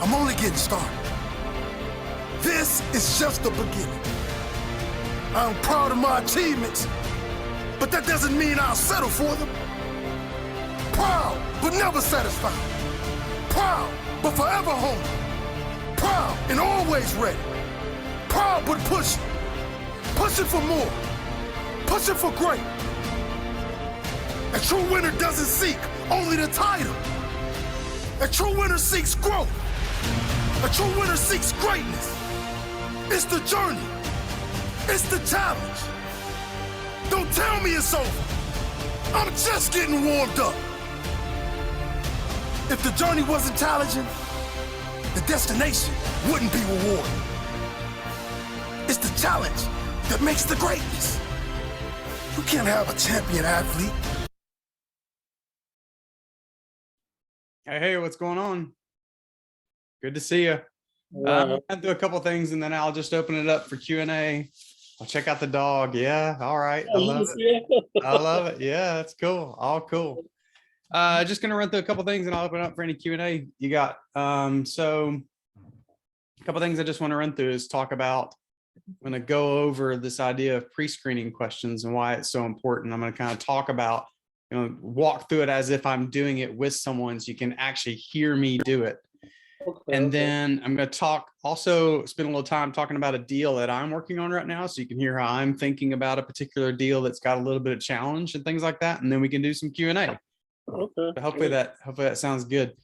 I'm only getting started. This is just the beginning. I'm proud of my achievements, but that doesn't mean I'll settle for them. Proud, but never satisfied. Proud, but forever hungry. Proud and always ready. Proud, but pushing. Pushing for more. Pushing for great. A true winner doesn't seek only the title. A true winner seeks growth. A true winner seeks greatness. It's the journey. It's the challenge. Don't tell me it's over. I'm just getting warmed up. If the journey wasn't challenging, the destination wouldn't be rewarding. It's the challenge that makes the greatness. You can't have a champion athlete. Hey, what's going on? Good to see you. I'll do a couple things and then I'll just open it up for Q&A. I'll check out the dog. Yeah, all right. I love it. I love it. Yeah, that's cool. All cool. Just gonna run through a couple things and I'll open it up for any Q&A you got. So a couple things I just want to run through is talk about, I'm going to go over this idea of pre-screening questions and why it's so important. I'm going to kind of talk about, walk through it as if I'm doing it with someone so you can actually hear me do it. And then I'm going to also spend a little time talking about a deal that I'm working on right now so you can hear how I'm thinking about a particular deal that's got a little bit of challenge and things like that. And then we can do some Q&A. Okay. So hopefully that sounds good.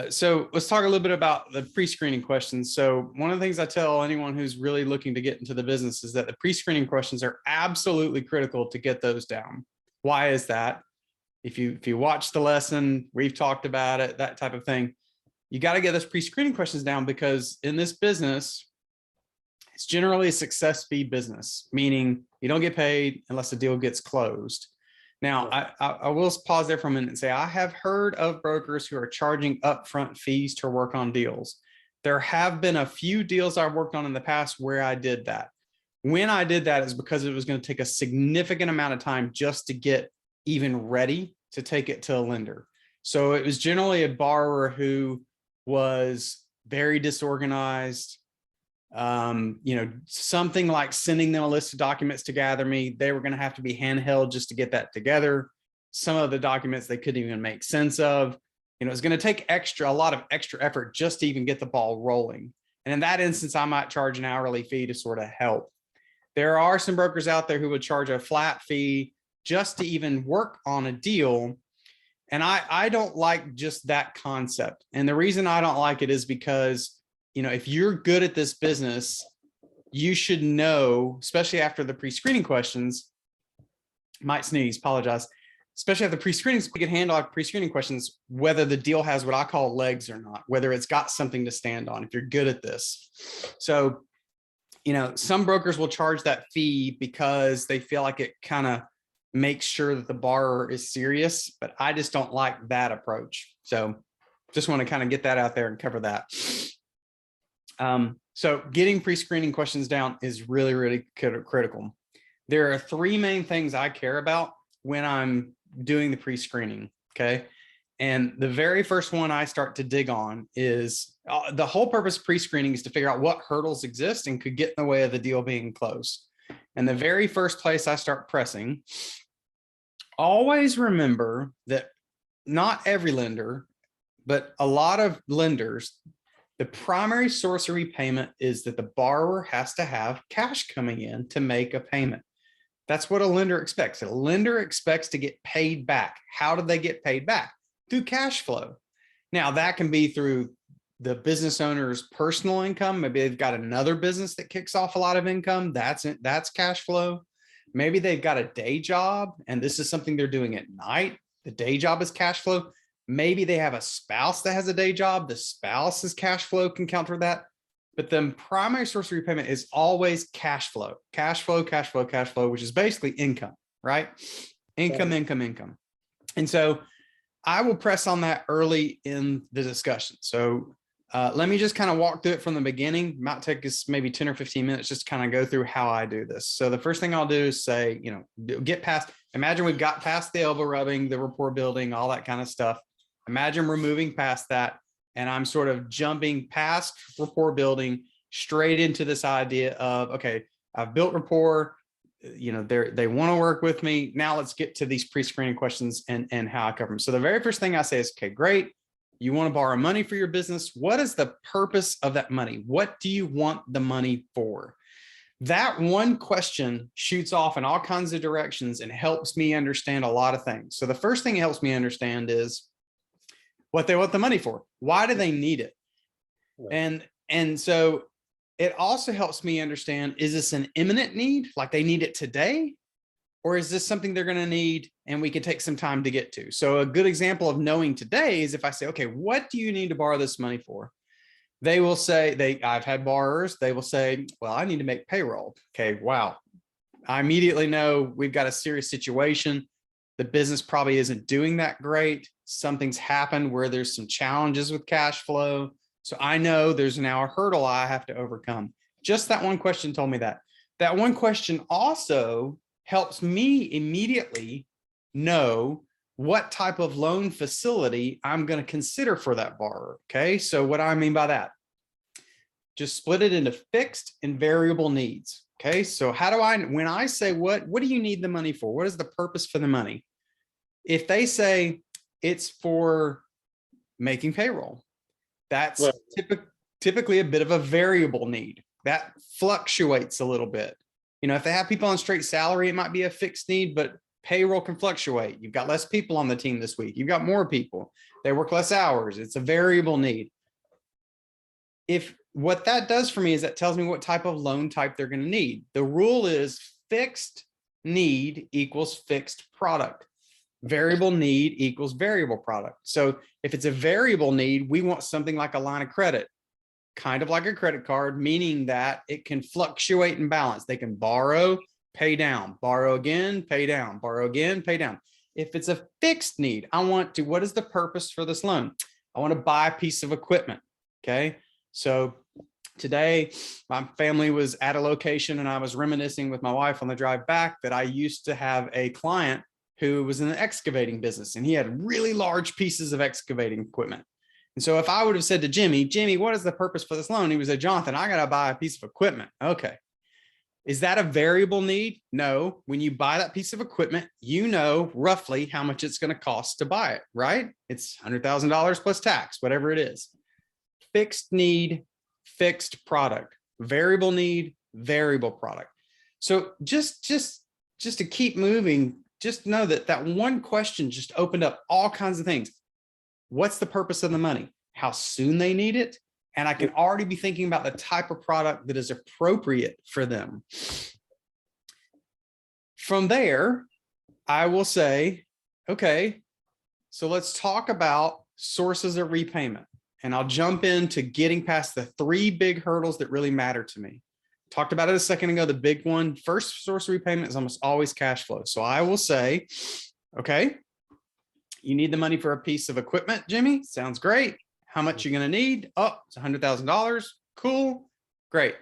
So let's talk a little bit about the pre-screening questions. So one of the things I tell anyone who's really looking to get into the business is that the pre-screening questions are absolutely critical to get those down. Why is that? If you watch the lesson, we've talked about it, that type of thing, you got to get those pre-screening questions down because in this business, it's generally a success fee business, meaning you don't get paid unless the deal gets closed. Now, I will pause there for a minute and say, I have heard of brokers who are charging upfront fees to work on deals. There have been a few deals I've worked on in the past where I did that. When I did that is because it was going to take a significant amount of time just to get even ready to take it to a lender. So it was generally a borrower who was very disorganized, something like sending them a list of documents to gather me. They were going to have to be handheld just to get that together. Some of the documents they couldn't even make sense of. It's going to take a lot of extra effort just to even get the ball rolling. And in that instance, I might charge an hourly fee to sort of help. There are some brokers out there who would charge a flat fee just to even work on a deal. And I don't like just that concept. And the reason I don't like it is because, if you're good at this business, you should know, especially after the pre-screening questions, might sneeze, apologize, especially after pre-screenings, we can handle our pre-screening questions, whether the deal has what I call legs or not, whether it's got something to stand on, if you're good at this. So, some brokers will charge that fee because they feel like it kind of makes sure that the borrower is serious, but I just don't like that approach. So just want to kind of get that out there and cover that. So getting pre-screening questions down is really, really critical. There are three main things I care about when I'm doing the pre-screening. Okay. And the very first one I start to dig on is the whole purpose of pre-screening is to figure out what hurdles exist and could get in the way of the deal being closed. And the very first place I start pressing, always remember that not every lender, but a lot of lenders, the primary source of repayment is that the borrower has to have cash coming in to make a payment. That's what a lender expects. A lender expects to get paid back. How do they get paid back? Through cash flow. Now, that can be through the business owner's personal income. Maybe they've got another business that kicks off a lot of income. That's cash flow. Maybe they've got a day job and this is something they're doing at night. The day job is cash flow. Maybe they have a spouse that has a day job. The spouse's cash flow can count for that. But the primary source of repayment is always cash flow, which is basically income, right? Income. And so I will press on that early in the discussion. So let me just kind of walk through it from the beginning. Might take us maybe 10 or 15 minutes just to kind of go through how I do this. So the first thing I'll do is say, get past, imagine we've got past the elbow rubbing, the rapport building, all that kind of stuff. Imagine we're moving past that, and I'm sort of jumping past rapport building straight into this idea of, okay, I've built rapport, they want to work with me. Now let's get to these pre-screening questions and how I cover them. So the very first thing I say is, okay, great. You want to borrow money for your business. What is the purpose of that money? What do you want the money for? That one question shoots off in all kinds of directions and helps me understand a lot of things. So the first thing it helps me understand is what they want the money for. Why do they need it? And so it also helps me understand, is this an imminent need? Like they need it today? Or is this something they're going to need and we can take some time to get to? So a good example of knowing today is if I say, okay, what do you need to borrow this money for? They will say, I've had borrowers, they will say, well, I need to make payroll. Okay, wow. I immediately know we've got a serious situation. The business probably isn't doing that great. Something's happened where there's some challenges with cash flow. So I know there's now a hurdle I have to overcome. Just that one question told me that. That one question also helps me immediately know what type of loan facility I'm going to consider for that borrower. Okay, so what do I mean by that? Just split it into fixed and variable needs. Okay, so how do I, when I say what do you need the money for? What is the purpose for the money? If they say it's for making payroll, that's typically a bit of a variable need that fluctuates a little bit. If they have people on straight salary, it might be a fixed need, but payroll can fluctuate. You've got less people on the team this week. You've got more people. They work less hours. It's a variable need. If what that does for me is that tells me what type of loan type they're going to need. The rule is fixed need equals fixed product. Variable need equals variable product. So if it's a variable need, we want something like a line of credit, kind of like a credit card, meaning that it can fluctuate and balance. They can borrow, pay down, borrow again, pay down, borrow again, pay down. If it's a fixed need, what is the purpose for this loan? I want to buy a piece of equipment. Okay. So today my family was at a location and I was reminiscing with my wife on the drive back that I used to have a client who was in the excavating business and he had really large pieces of excavating equipment. And so if I would have said to Jimmy, what is the purpose for this loan? He would say, Jonathan, I got to buy a piece of equipment. Okay. Is that a variable need? No. When you buy that piece of equipment, you know roughly how much it's going to cost to buy it, right? It's $100,000 plus tax, whatever it is. Fixed need, fixed product. Variable need, variable product. So just to keep moving, just know that one question just opened up all kinds of things. What's the purpose of the money? How soon they need it? And I can already be thinking about the type of product that is appropriate for them. From there, I will say, okay, so let's talk about sources of repayment. And I'll jump into getting past the 3 big hurdles that really matter to me. Talked about it a second ago. The big one, first source of repayment is almost always cash flow. So I will say, okay, you need the money for a piece of equipment, Jimmy. Sounds great. How much you're going to need? Oh, it's $100,000. Cool. Great.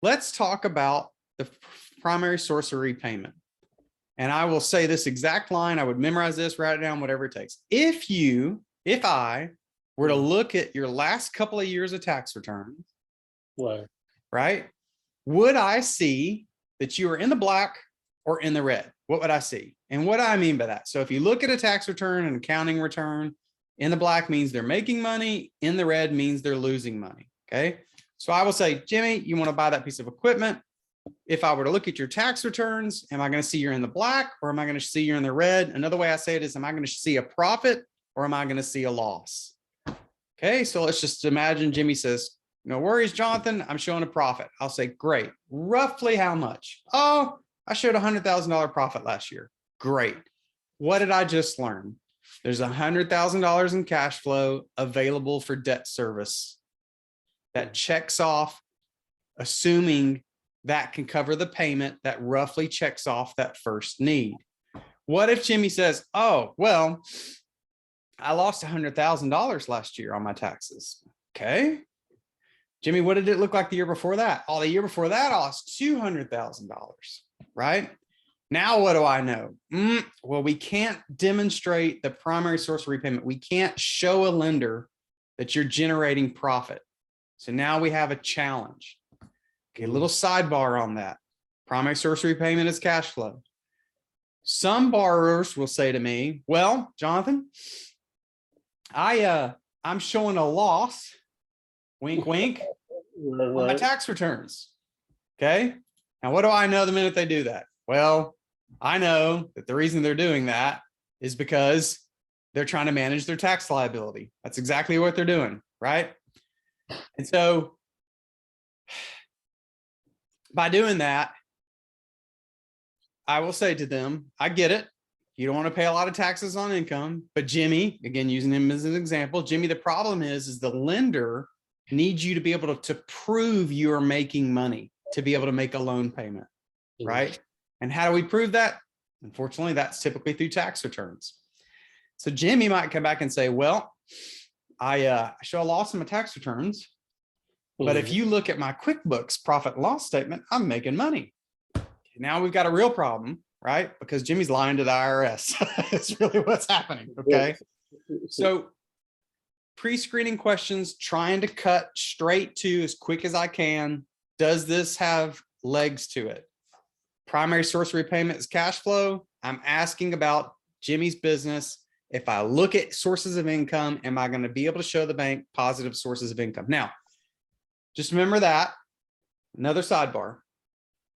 Let's talk about the primary source of repayment. And I will say this exact line. I would memorize this, write it down, whatever it takes. If I were to look at your last couple of years of tax returns, right? Would I see that you are in the black or in the red? What would I see? And what do I mean by that? So if you look at a tax return, an accounting return, in the black means they're making money. In the red means they're losing money. Okay. So I will say, Jimmy, you want to buy that piece of equipment. If I were to look at your tax returns, am I going to see you're in the black or am I going to see you're in the red? Another way I say it is, am I going to see a profit or am I going to see a loss? Okay. So let's just imagine Jimmy says, no worries, Jonathan, I'm showing a profit. I'll say, great. Roughly how much? Oh, I showed $100,000 profit last year. Great. What did I just learn? There's $100,000 in cash flow available for debt service. That checks off, assuming that can cover the payment, that roughly checks off that first need. What if Jimmy says, oh, well, I lost $100,000 last year on my taxes. Okay. Jimmy, what did it look like the year before that? Oh, the year before that, I lost $200,000, right? Now, what do I know? Well, we can't demonstrate the primary source of repayment. We can't show a lender that you're generating profit. So now we have a challenge. Okay, a little sidebar on that. Primary source of repayment is cash flow. Some borrowers will say to me, well, Jonathan, I'm showing a loss, wink, wink, on my tax returns. Okay. Now, what do I know the minute they do that? Well, I know that the reason they're doing that is because they're trying to manage their tax liability. That's exactly what they're doing, right? And so by doing that, I will say to them, I get it. You don't want to pay a lot of taxes on income, but Jimmy, again, using him as an example, Jimmy, the problem is the lender needs you to be able to prove you are making money to be able to make a loan payment, right? And how do we prove that? Unfortunately, that's typically through tax returns. So Jimmy might come back and say, well, I show a loss in my tax returns, but if you look at my QuickBooks profit and loss statement, I'm making money. Now we've got a real problem, right? Because Jimmy's lying to the IRS. It's really what's happening, okay? So pre-screening questions, trying to cut straight to as quick as I can. Does this have legs to it? Primary source of repayment is cash flow. I'm asking about Jimmy's business. If I look at sources of income, am I going to be able to show the bank positive sources of income? Now, just remember that. Another sidebar.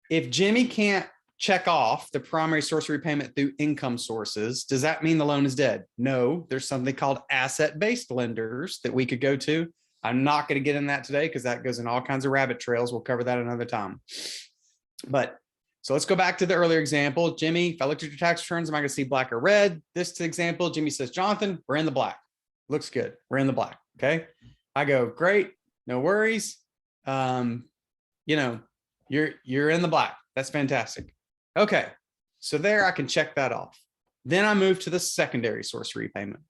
If Jimmy can't check off the primary source of repayment through income sources, does that mean the loan is dead? No, there's something called asset-based lenders that we could go to. I'm not going to get in that today because that goes in all kinds of rabbit trails. We'll cover that another time. But so let's go back to the earlier example. Jimmy, if I looked at your tax returns, am I going to see black or red? This example, Jimmy says, Jonathan, we're in the black. Looks good. We're in the black. Okay. I go, great. No worries. You're in the black. That's fantastic. Okay. So there I can check that off. Then I move to the secondary source of repayment.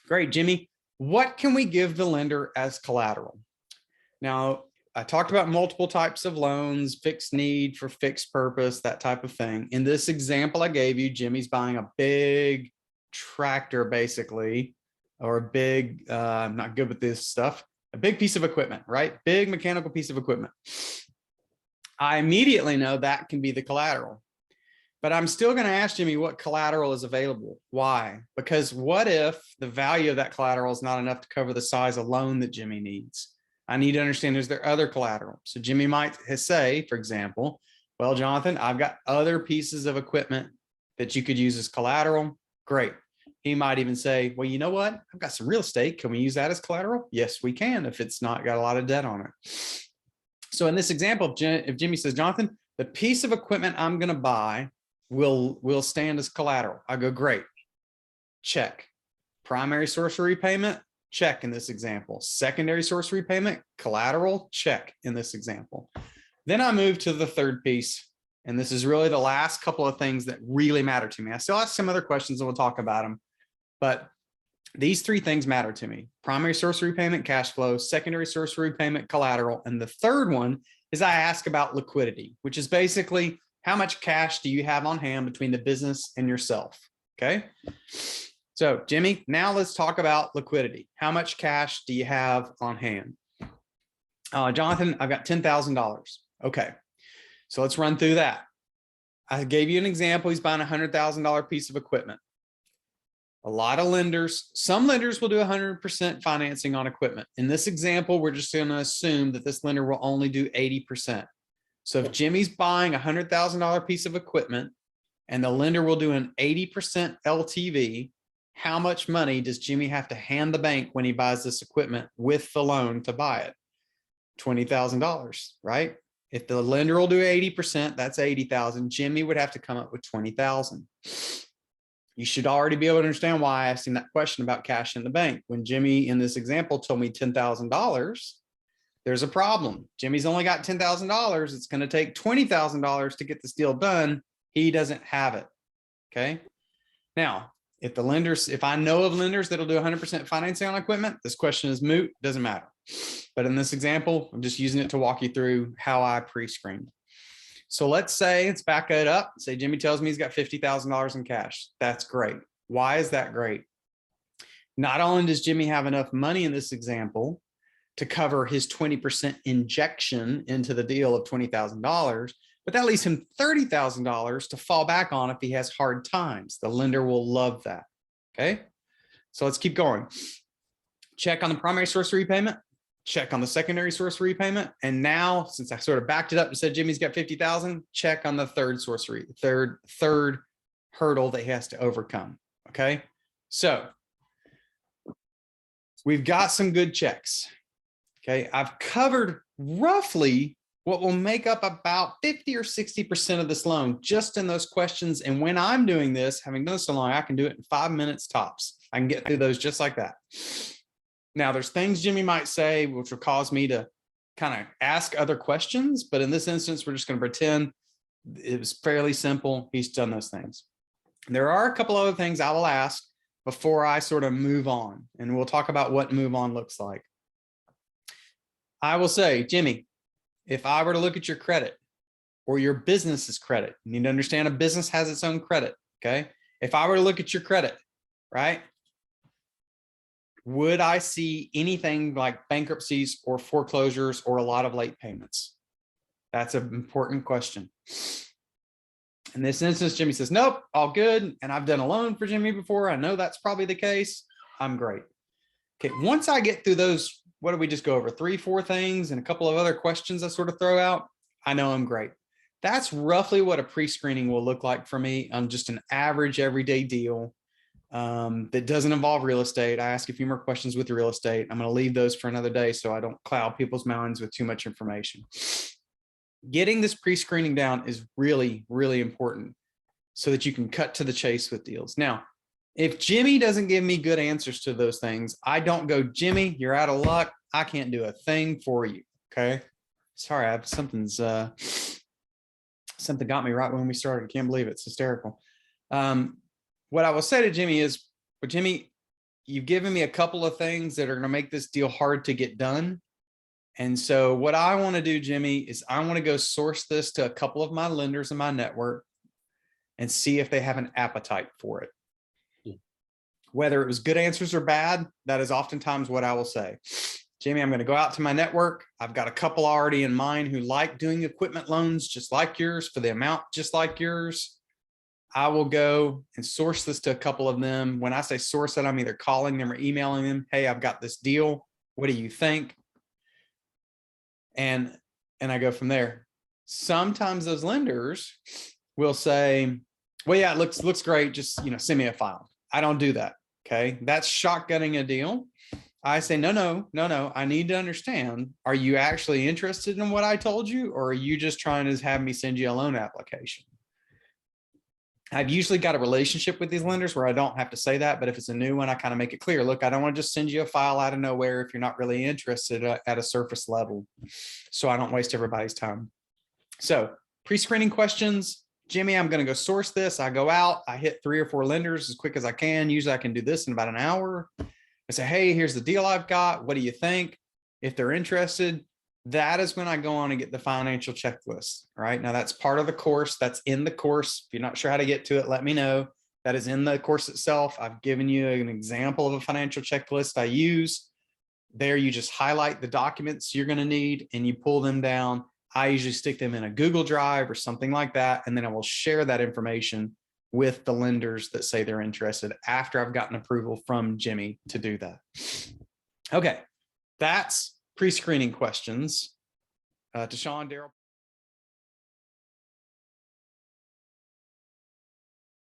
Great, Jimmy. What can we give the lender as collateral? Now, I talked about multiple types of loans, fixed need for fixed purpose, that type of thing. In this example I gave you, Jimmy's buying a big tractor, basically, or a big, I'm not good with this stuff, a big piece of equipment, right? Big mechanical piece of equipment. I immediately know that can be the collateral, but I'm still going to ask Jimmy what collateral is available. Why? Because what if the value of that collateral is not enough to cover the size of loan that Jimmy needs? I need to understand, is there other collateral? So Jimmy might say, for example, well, Jonathan, I've got other pieces of equipment that you could use as collateral. Great. He might even say, well, you know what? I've got some real estate. Can we use that as collateral? Yes, we can, if it's not got a lot of debt on it. So in this example, if Jimmy says, Jonathan, the piece of equipment I'm going to buy will stand as collateral. I go, great. Check. Primary source of repayment, check in this example. Secondary source of repayment, collateral, check in this example. Then I move to the third piece, and this is really the last couple of things that really matter to me. I still have some other questions and we'll talk about them, but these three things matter to me: primary source of repayment, cash flow; secondary source of repayment, collateral; and the third one is I ask about liquidity, which is basically how much cash do you have on hand between the business and yourself. Okay. So Jimmy, now let's talk about liquidity. How much cash do you have on hand? Jonathan, I've got $10,000. Okay. So let's run through that. I gave you an example. He's buying a $100,000 piece of equipment. A lot of lenders, some lenders will do 100% financing on equipment. In this example, we're just going to assume that this lender will only do 80%. So if Jimmy's buying a $100,000 piece of equipment and the lender will do an 80% LTV, how much money does Jimmy have to hand the bank when he buys this equipment with the loan to buy it? $20,000, right? If the lender will do 80%, that's 80,000. Jimmy would have to come up with 20,000. You should already be able to understand why I asked him that question about cash in the bank. When Jimmy in this example told me $10,000, there's a problem. Jimmy's only got $10,000. It's going to take $20,000 to get this deal done. He doesn't have it. Okay. Now, if I know of lenders that'll do 100% financing on equipment, this question is moot, doesn't matter. But in this example, I'm just using it to walk you through how I pre-screened. So let's say, let's back it up. Say Jimmy tells me he's got $50,000 in cash. That's great. Why is that great? Not only does Jimmy have enough money in this example to cover his 20% injection into the deal of $20,000, but that leaves him $30,000 to fall back on if he has hard times. The lender will love that. Okay. So let's keep going. Check on the primary source of repayment, check on the secondary source of repayment. And now, since I sort of backed it up and said Jimmy's got 50,000, check on the third source, third hurdle that he has to overcome. Okay. So we've got some good checks. Okay. I've covered roughly what will make up about 50 or 60% of this loan just in those questions. And when I'm doing this, having done so long, I can do it in 5 minutes tops. I can get through those just like that. Now, there's things Jimmy might say, which will cause me to kind of ask other questions. But in this instance, we're just going to pretend it was fairly simple. He's done those things. There are a couple other things I will ask before I sort of move on. And we'll talk about what move on looks like. I will say, Jimmy, if I were to look at your credit or your business's credit, you need to understand a business has its own credit. Okay. If I were to look at your credit, right, would I see anything like bankruptcies or foreclosures or a lot of late payments? That's an important question. In this instance, Jimmy says, nope, all good. And I've done a loan for Jimmy before. I know that's probably the case. I'm great. Okay. Once I get through those, what did we just go over? 3, 4 things and a couple of other questions I sort of throw out. I know I'm great. That's roughly what a pre-screening will look like for me on just an average everyday deal that doesn't involve real estate. I ask a few more questions with the real estate. I'm going to leave those for another day so I don't cloud people's minds with too much information. Getting this pre-screening down is really, really important so that you can cut to the chase with deals. Now, if Jimmy doesn't give me good answers to those things, I don't go, Jimmy, you're out of luck. I can't do a thing for you. Okay. Sorry, I have something got me right when we started. I can't believe it. It's hysterical. What I will say to Jimmy is, but Jimmy, you've given me a couple of things that are going to make this deal hard to get done. And so what I want to do, Jimmy, is I want to go source this to a couple of my lenders in my network and see if they have an appetite for it. Whether it was good answers or bad, that is oftentimes what I will say. Jamie, I'm going to go out to my network. I've got a couple already in mind who like doing equipment loans just like yours for the amount just like yours. I will go and source this to a couple of them. When I say source it, I'm either calling them or emailing them. Hey, I've got this deal. What do you think? And I go from there. Sometimes those lenders will say, well, yeah, it looks great. Just, send me a file. I don't do that. Okay. That's shotgunning a deal. I say, no. I need to understand. Are you actually interested in what I told you? Or are you just trying to have me send you a loan application? I've usually got a relationship with these lenders where I don't have to say that, but if it's a new one, I kind of make it clear. Look, I don't want to just send you a file out of nowhere if you're not really interested at a surface level. So I don't waste everybody's time. So pre-screening questions, Jimmy, I'm going to go source this. I go out, I hit 3 or 4 lenders as quick as I can. Usually I can do this in about an hour. I say, hey, here's the deal I've got. What do you think? If they're interested, that is when I go on and get the financial checklist, right? Now that's part of the course. That's in the course. If you're not sure how to get to it, let me know. That is in the course itself. I've given you an example of a financial checklist I use. There you just highlight the documents you're going to need and you pull them down. I usually stick them in a Google Drive or something like that. And then I will share that information with the lenders that say they're interested after I've gotten approval from Jimmy to do that. Okay, that's pre-screening questions. To Sean, Daryl.